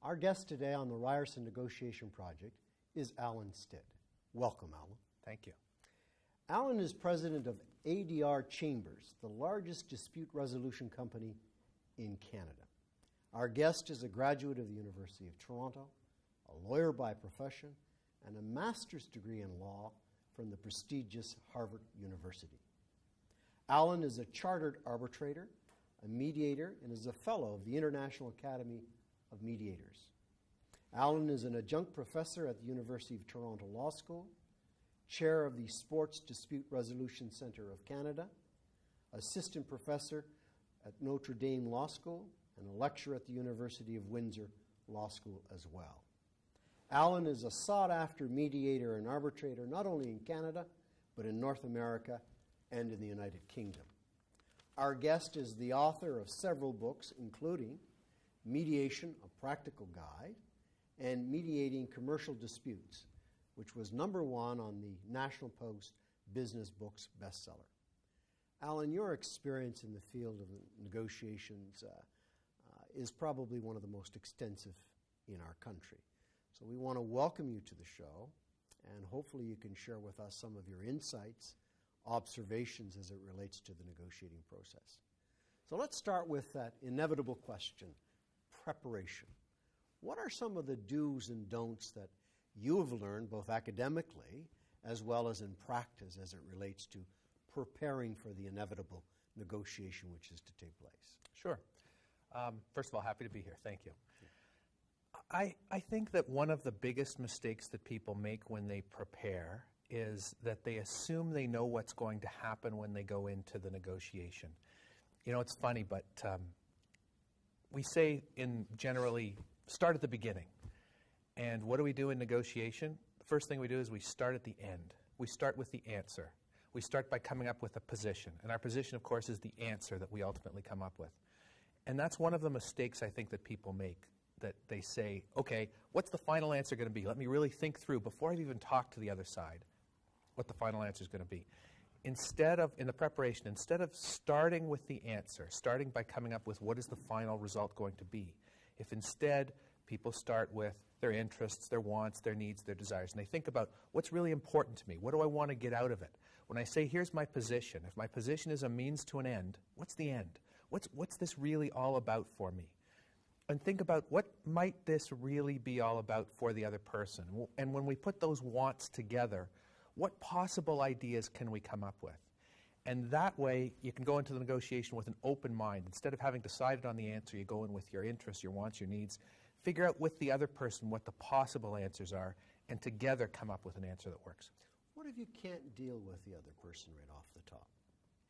Our guest today on the Ryerson Negotiation Project is Alan Stitt. Welcome, Alan. Thank you. Alan is president of ADR Chambers, the largest dispute resolution company in Canada. Our guest is a graduate of the University of Toronto, a lawyer by profession, and a master's degree in law from the prestigious Harvard University. Alan is a chartered arbitrator, a mediator, and is a fellow of the International Academy of Mediators. Alan is an adjunct professor at the University of Toronto Law School, chair of the Sports Dispute Resolution Centre of Canada, assistant professor at Notre Dame Law School, and a lecturer at the University of Windsor Law School as well. Alan is a sought-after mediator and arbitrator not only in Canada, but in North America and in the United Kingdom. Our guest is the author of several books, including Mediation, a Practical Guide, and Mediating Commercial Disputes, which was #1 on the National Post Business Books bestseller. Alan, your experience in the field of negotiations is probably one of the most extensive in our country. So we want to welcome you to the show, and hopefully you can share with us some of your insights, observations as it relates to the negotiating process. So let's start with that inevitable question, preparation. What are some of the do's and don'ts that you have learned both academically as well as in practice as it relates to preparing for the inevitable negotiation which is to take place? Sure. First of all, happy to be here. Thank you. I think that one of the biggest mistakes that people make when they prepare is that they assume they know what's going to happen when they go into the negotiation. You know, it's funny, but we say generally start at the beginning. And what do we do in negotiation? The first thing we do is we start at the end. We start with the answer. We start by coming up with a position. And our position, of course, is the answer that we ultimately come up with. And that's one of the mistakes I think that people make, that they say, okay, what's the final answer going to be? Let me really think through, before I've even talked to the other side, what the final answer is going to be. Instead of, in the preparation, instead of starting with the answer, starting by coming up with what is the final result going to be, if instead people start with their interests, their wants, their needs, their desires, and they think about what's really important to me, what do I want to get out of it? When I say, here's my position, if my position is a means to an end, what's the end? What's this really all about for me? And think about what might this really be all about for the other person? And when we put those wants together, what possible ideas can we come up with? And that way, you can go into the negotiation with an open mind. Instead of having decided on the answer, you go in with your interests, your wants, your needs. Figure out with the other person what the possible answers are, and together come up with an answer that works. What if you can't deal with the other person right off the top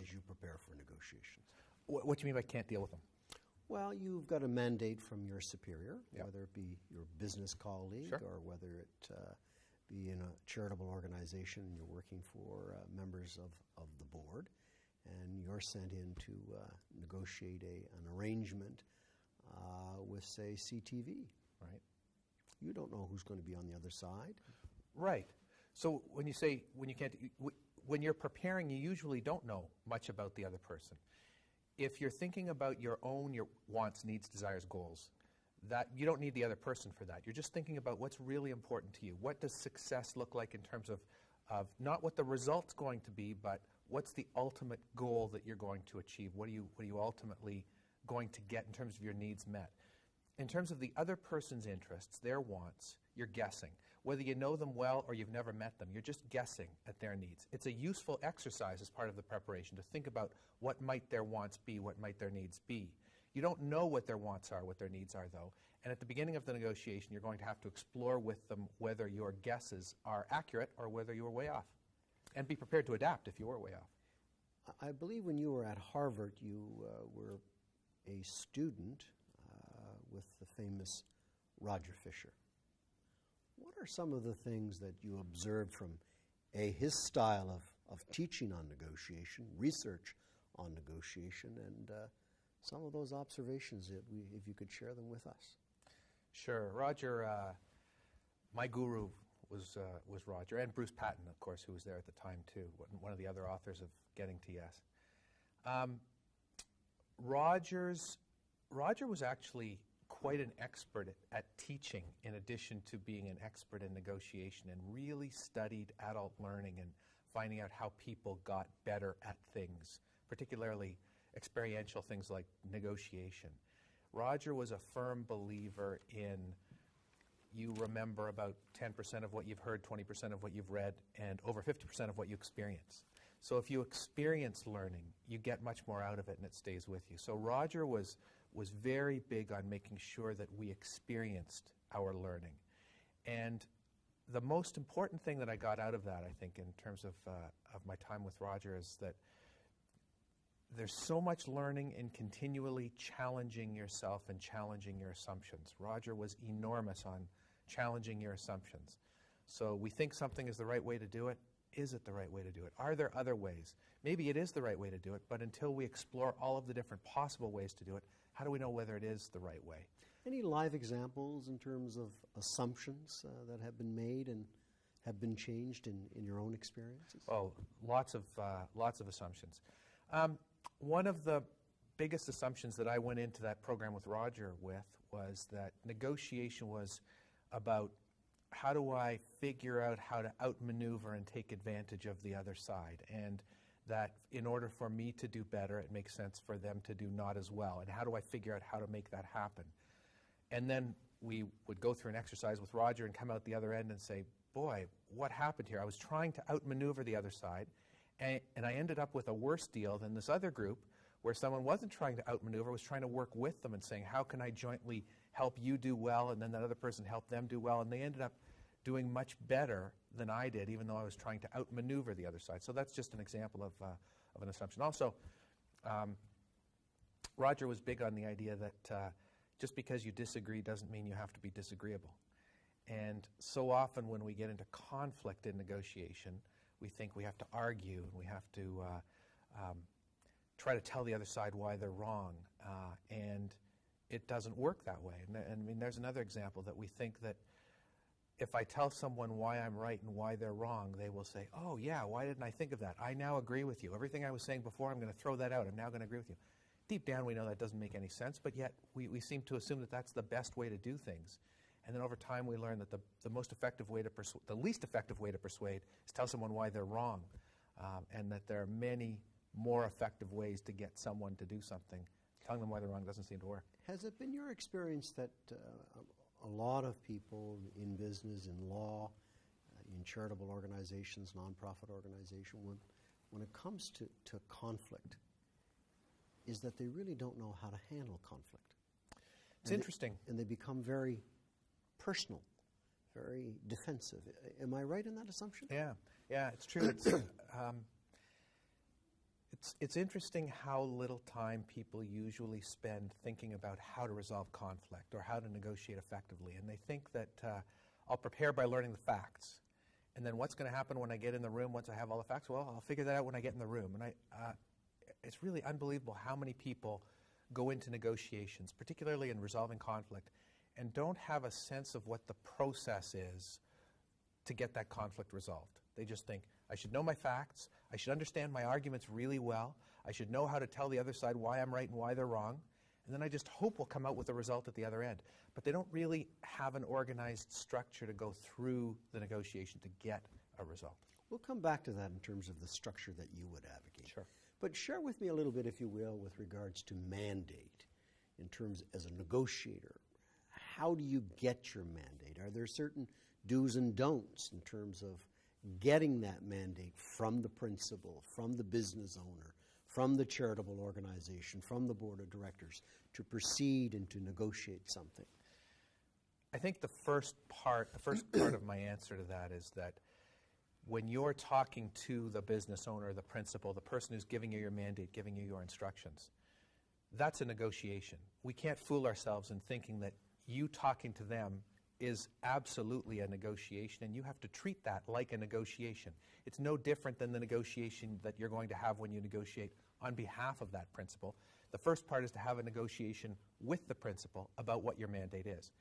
as you prepare for negotiations? What do you mean by can't deal with them? Well, you've got a mandate from your superior, Yep. whether it be your business colleague Sure. or whether it be in a charitable organization and you're working for members of the board, and you're sent in to negotiate an arrangement with, say, CTV. Right. You don't know who's going to be on the other side. Right. So when you say, when you're preparing, you usually don't know much about the other person. If you're thinking about your wants, needs, desires, goals, that you don't need the other person for that. You're just thinking about what's really important to you. What does success look like in terms of not what the result's going to be, but what's the ultimate goal that you're going to achieve? What are you ultimately going to get in terms of your needs met? In terms of the other person's interests, their wants, you're guessing. Whether you know them well or you've never met them, you're just guessing at their needs. It's a useful exercise as part of the preparation to think about what might their wants be, what might their needs be. You don't know what their wants are, what their needs are, though. And at the beginning of the negotiation, you're going to have to explore with them whether your guesses are accurate or whether you were way off. And be prepared to adapt if you were way off. I believe when you were at Harvard, you were a student with the famous Roger Fisher. What are some of the things that you observed from his style of teaching on negotiation, research on negotiation, and some of those observations, if you could share them with us? Sure. Roger, my guru was Roger, and Bruce Patton, of course, who was there at the time too, one of the other authors of Getting to Yes. Roger was actually quite an expert at teaching in addition to being an expert in negotiation, and really studied adult learning and finding out how people got better at things, particularly experiential things like negotiation. Roger was a firm believer in you remember about 10% of what you've heard, 20% of what you've read, and over 50% of what you experience. So if you experience learning, you get much more out of it and it stays with you. So Roger was very big on making sure that we experienced our learning. And the most important thing that I got out of that, I think, in terms of my time with Roger, is that there's so much learning in continually challenging yourself and challenging your assumptions. Roger was enormous on challenging your assumptions. So we think something is the right way to do it. Is it the right way to do it? Are there other ways? Maybe it is the right way to do it, but until we explore all of the different possible ways to do it, how do we know whether it is the right way? Any live examples in terms of assumptions that have been made and have been changed in your own experiences? Oh, lots of assumptions. One of the biggest assumptions that I went into that program with Roger with was that negotiation was about how do I figure out how to outmaneuver and take advantage of the other side, and that in order for me to do better, it makes sense for them to do not as well, and how do I figure out how to make that happen? And then we would go through an exercise with Roger and come out the other end and say, boy, what happened here? I was trying to outmaneuver the other side, and I ended up with a worse deal than this other group where someone wasn't trying to outmaneuver, was trying to work with them and saying, how can I jointly help you do well, and then that other person help them do well, and they ended up doing much better than I did, even though I was trying to outmaneuver the other side. So that's just an example of an assumption. Also, Roger was big on the idea that just because you disagree doesn't mean you have to be disagreeable. And so often when we get into conflict in negotiation, we think we have to argue and we have to try to tell the other side why they're wrong. And it doesn't work that way. And I mean, there's another example that we think that if I tell someone why I'm right and why they're wrong, they will say, oh, yeah, why didn't I think of that? I now agree with you. Everything I was saying before, I'm going to throw that out. I'm now going to agree with you. Deep down, we know that doesn't make any sense, but yet we seem to assume that that's the best way to do things. And then over time, we learn that the most effective way to the least effective way to persuade is tell someone why they're wrong, and that there are many more effective ways to get someone to do something. Telling them why they're wrong doesn't seem to work. Has it been your experience that a lot of people in business, in law, in charitable organizations, nonprofit organizations, when it comes to conflict, is that they really don't know how to handle conflict? It's interesting. And they become very personal, very defensive. Am I right in that assumption? Yeah, it's true. It's interesting how little time people usually spend thinking about how to resolve conflict or how to negotiate effectively. And they think that I'll prepare by learning the facts. And then what's going to happen when I get in the room once I have all the facts? Well, I'll figure that out when I get in the room. And it's really unbelievable how many people go into negotiations, particularly in resolving conflict, and don't have a sense of what the process is to get that conflict resolved. They just think, I should know my facts, I should understand my arguments really well, I should know how to tell the other side why I'm right and why they're wrong, and then I just hope we'll come out with a result at the other end. But they don't really have an organized structure to go through the negotiation to get a result. We'll come back to that in terms of the structure that you would advocate. Sure. But share with me a little bit, if you will, with regards to mandate, in terms as a negotiator. How do you get your mandate? Are there certain do's and don'ts in terms of getting that mandate from the principal, from the business owner, from the charitable organization, from the board of directors to proceed and to negotiate something? I think the first part of my answer to that is that when you're talking to the business owner, the principal, the person who's giving you your mandate, giving you your instructions, that's a negotiation. We can't fool ourselves in thinking that you talking to them is absolutely a negotiation, and you have to treat that like a negotiation. It's no different than the negotiation that you're going to have when you negotiate on behalf of that principal. The first part is to have a negotiation with the principal about what your mandate is.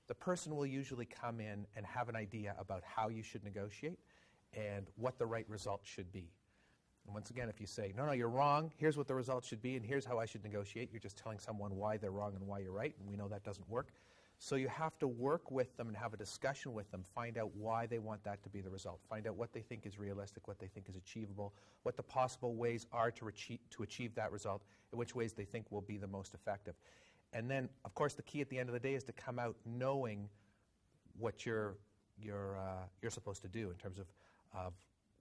The person will usually come in and have an idea about how you should negotiate and what the right result should be. And once again, if you say, no, you're wrong, here's what the results should be, and here's how I should negotiate, you're just telling someone why they're wrong and why you're right, and we know that doesn't work. So you have to work with them and have a discussion with them, find out why they want that to be the result, find out what they think is realistic, what they think is achievable, what the possible ways are to achieve that result, and which ways they think will be the most effective. And then, of course, the key at the end of the day is to come out knowing what you're supposed to do in terms of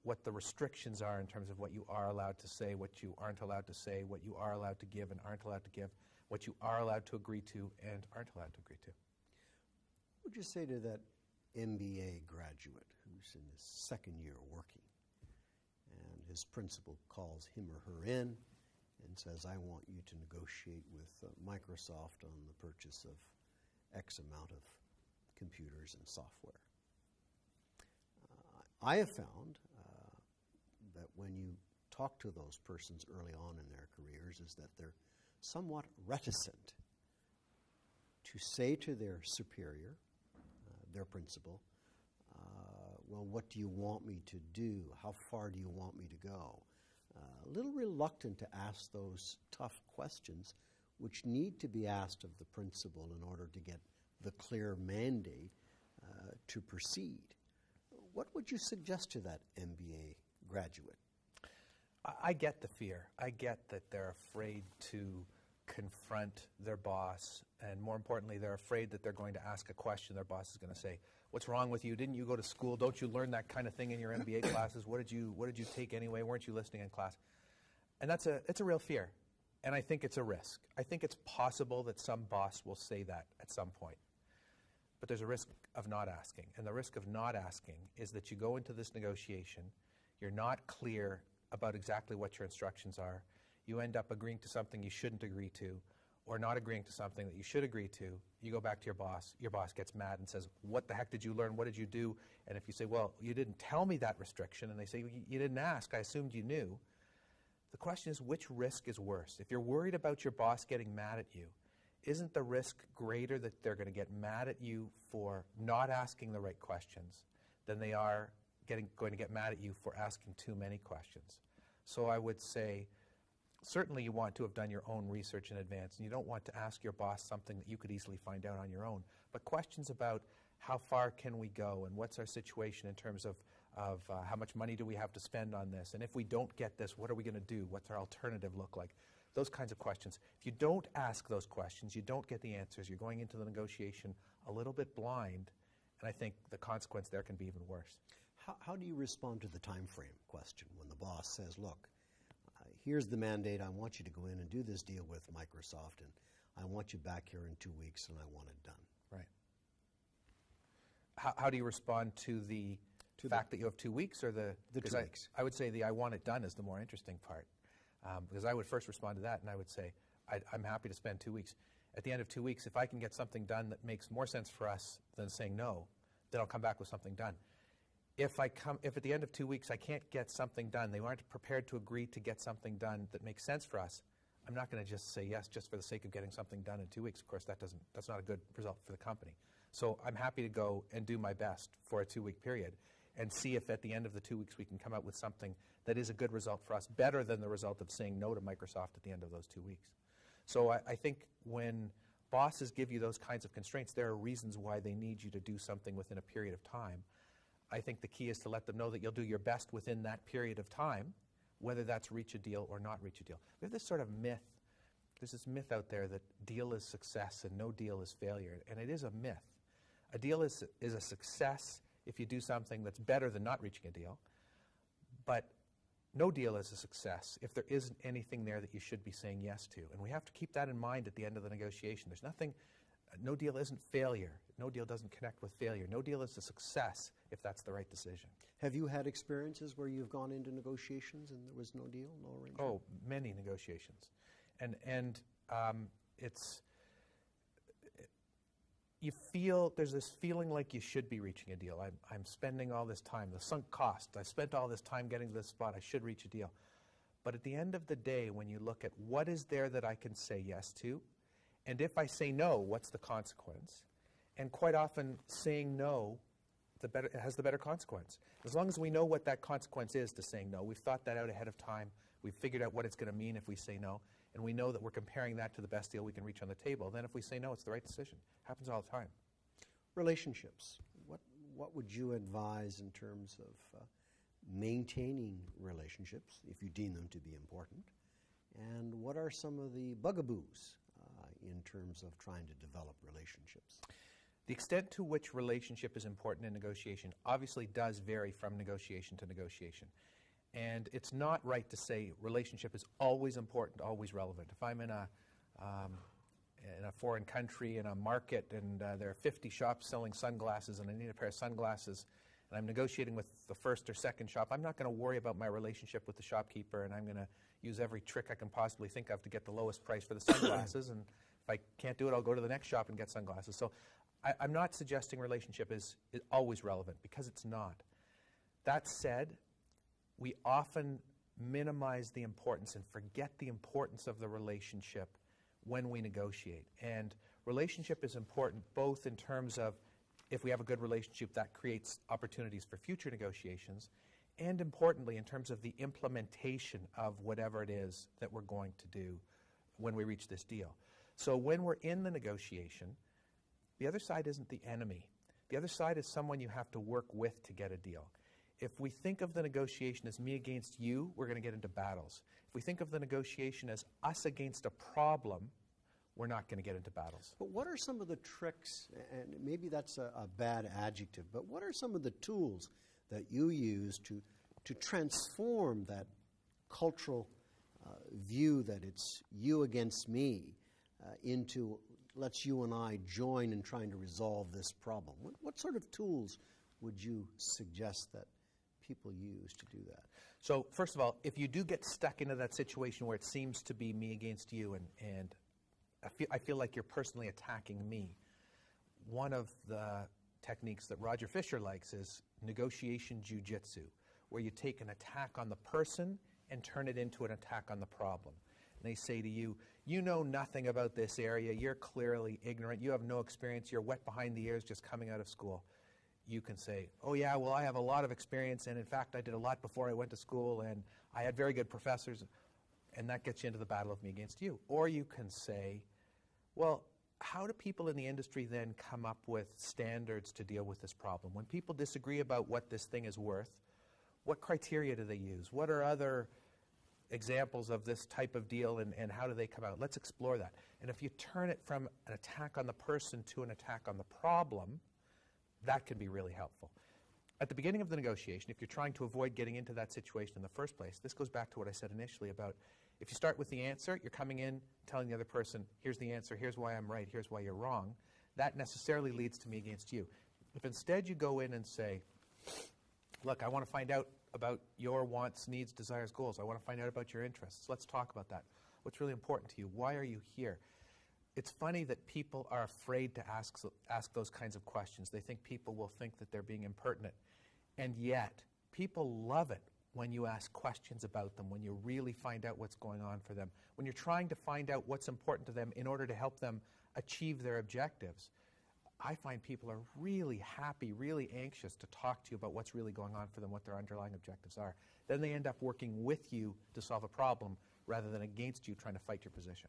what the restrictions are in terms of what you are allowed to say, what you aren't allowed to say, what you are allowed to give and aren't allowed to give, what you are allowed to agree to and aren't allowed to agree to. What would you say to that MBA graduate who's in his second year working, and his principal calls him or her in and says, I want you to negotiate with Microsoft on the purchase of X amount of computers and software? I have found that when you talk to those persons early on in their careers is that they're somewhat reticent to say to their superior, their principal, well, what do you want me to do? How far do you want me to go? A little reluctant to ask those tough questions which need to be asked of the principal in order to get the clear mandate to proceed. What would you suggest to that MBA graduate? I get the fear. I get that they're afraid to confront their boss, and more importantly, they're afraid that they're going to ask a question. Their boss is going to say, what's wrong with you? Didn't you go to school? Don't you learn that kind of thing in your MBA classes? What did you take anyway? Weren't you listening in class? And it's a real fear, and I think it's a risk. I think it's possible that some boss will say that at some point. But there's a risk of not asking. And the risk of not asking is that you go into this negotiation, you're not clear about exactly what your instructions are, you end up agreeing to something you shouldn't agree to, or not agreeing to something that you should agree to, you go back to your boss gets mad and says, what the heck did you learn, what did you do? And if you say, well, you didn't tell me that restriction, and they say, you didn't ask, I assumed you knew. The question is, which risk is worse? If you're worried about your boss getting mad at you, isn't the risk greater that they're going to get mad at you for not asking the right questions than they are going to get mad at you for asking too many questions? So I would say, certainly you want to have done your own research in advance, and you don't want to ask your boss something that you could easily find out on your own. But questions about how far can we go, and what's our situation in terms of how much money do we have to spend on this, and if we don't get this, what are we going to do? What's our alternative look like? Those kinds of questions. If you don't ask those questions, you don't get the answers. You're going into the negotiation a little bit blind, and I think the consequence there can be even worse. How do you respond to the time frame question when the boss says, look, here's the mandate, I want you to go in and do this deal with Microsoft, and I want you back here in 2 weeks, and I want it done? Right. How do you respond to the fact that you have 2 weeks, or the 2 weeks? I would say the I want it done is the more interesting part. Because I would first respond to that, and I would say, I'm happy to spend 2 weeks. At the end of 2 weeks, if I can get something done that makes more sense for us than saying no, then I'll come back with something done. If at the end of 2 weeks I can't get something done, they aren't prepared to agree to get something done that makes sense for us, I'm not going to just say yes just for the sake of getting something done in 2 weeks. Of course, that's not a good result for the company. So I'm happy to go and do my best for a 2 week period and see if at the end of the 2 weeks we can come out with something that is a good result for us, better than the result of saying no to Microsoft at the end of those 2 weeks. So I think when bosses give you those kinds of constraints, there are reasons why they need you to do something within a period of time. I think the key is to let them know that you'll do your best within that period of time, whether that's reach a deal or not reach a deal. We have this sort of myth. There's this myth out there that deal is success and no deal is failure, and it is a myth. A deal is a success if you do something that's better than not reaching a deal, but no deal is a success if there isn't anything there that you should be saying yes to. And we have to keep that in mind at the end of the negotiation. There's nothing, no deal isn't failure. No deal doesn't connect with failure. No deal is a success if that's the right decision. Have you had experiences where you've gone into negotiations and there was no deal, no arrangement? Oh, many negotiations. And it's, you feel, there's this feeling like you should be reaching a deal. I'm spending all this time, the sunk cost. I spent all this time getting to this spot. I should reach a deal. But at the end of the day, when you look at what is there that I can say yes to, and if I say no, what's the consequence? And quite often saying no, it has the better consequence. As long as we know what that consequence is to saying no, we've thought that out ahead of time, we've figured out what it's going to mean if we say no, and we know that we're comparing that to the best deal we can reach on the table, then if we say no, it's the right decision. Happens all the time. Relationships. What would you advise in terms of maintaining relationships, if you deem them to be important? And what are some of the bugaboos in terms of trying to develop relationships? The extent to which relationship is important in negotiation obviously does vary from negotiation to negotiation. And it's not right to say relationship is always important, always relevant. If I'm in a foreign country, in a market, and there are 50 shops selling sunglasses and I need a pair of sunglasses, and I'm negotiating with the first or second shop, I'm not going to worry about my relationship with the shopkeeper, and I'm going to use every trick I can possibly think of to get the lowest price for the sunglasses. And if I can't do it, I'll go to the next shop and get sunglasses. So I'm not suggesting relationship is always relevant, because it's not. That said, we often minimize the importance and forget the importance of the relationship when we negotiate. And relationship is important both in terms of, if we have a good relationship, that creates opportunities for future negotiations, and importantly in terms of the implementation of whatever it is that we're going to do when we reach this deal. So when we're in the negotiation, the other side isn't the enemy. The other side is someone you have to work with to get a deal. If we think of the negotiation as me against you, we're going to get into battles. If we think of the negotiation as us against a problem, we're not going to get into battles. But what are some of the tricks, and maybe that's a bad adjective, but what are some of the tools that you use to transform that cultural view that it's you against me into let's you and I join in trying to resolve this problem? What sort of tools would you suggest that people use to do that? So first of all, if you do get stuck into that situation where it seems to be me against you, and I feel like you're personally attacking me, one of the techniques that Roger Fisher likes is negotiation jujitsu, where you take an attack on the person and turn it into an attack on the problem. And they say to you, you know nothing about this area, you're clearly ignorant, you have no experience, you're wet behind the ears just coming out of school. You can say, oh yeah, well I have a lot of experience, and in fact I did a lot before I went to school, and I had very good professors, and that gets you into the battle of me against you. Or you can say, well, how do people in the industry then come up with standards to deal with this problem? When people disagree about what this thing is worth, what criteria do they use? What are other examples of this type of deal, and how do they come out? Let's explore that. And if you turn it from an attack on the person to an attack on the problem, that can be really helpful. At the beginning of the negotiation, if you're trying to avoid getting into that situation in the first place, this goes back to what I said initially about if you start with the answer, you're coming in telling the other person, here's the answer, here's why I'm right, here's why you're wrong. That necessarily leads to me against you. If instead you go in and say, look, I want to find out about your wants, needs, desires, goals. I want to find out about your interests. Let's talk about that. What's really important to you? Why are you here? It's funny that people are afraid to ask those kinds of questions. They think people will think that they're being impertinent. And yet, people love it when you ask questions about them, when you really find out what's going on for them, when you're trying to find out what's important to them in order to help them achieve their objectives. I find people are really happy, really anxious to talk to you about what's really going on for them, what their underlying objectives are. Then they end up working with you to solve a problem rather than against you trying to fight your position.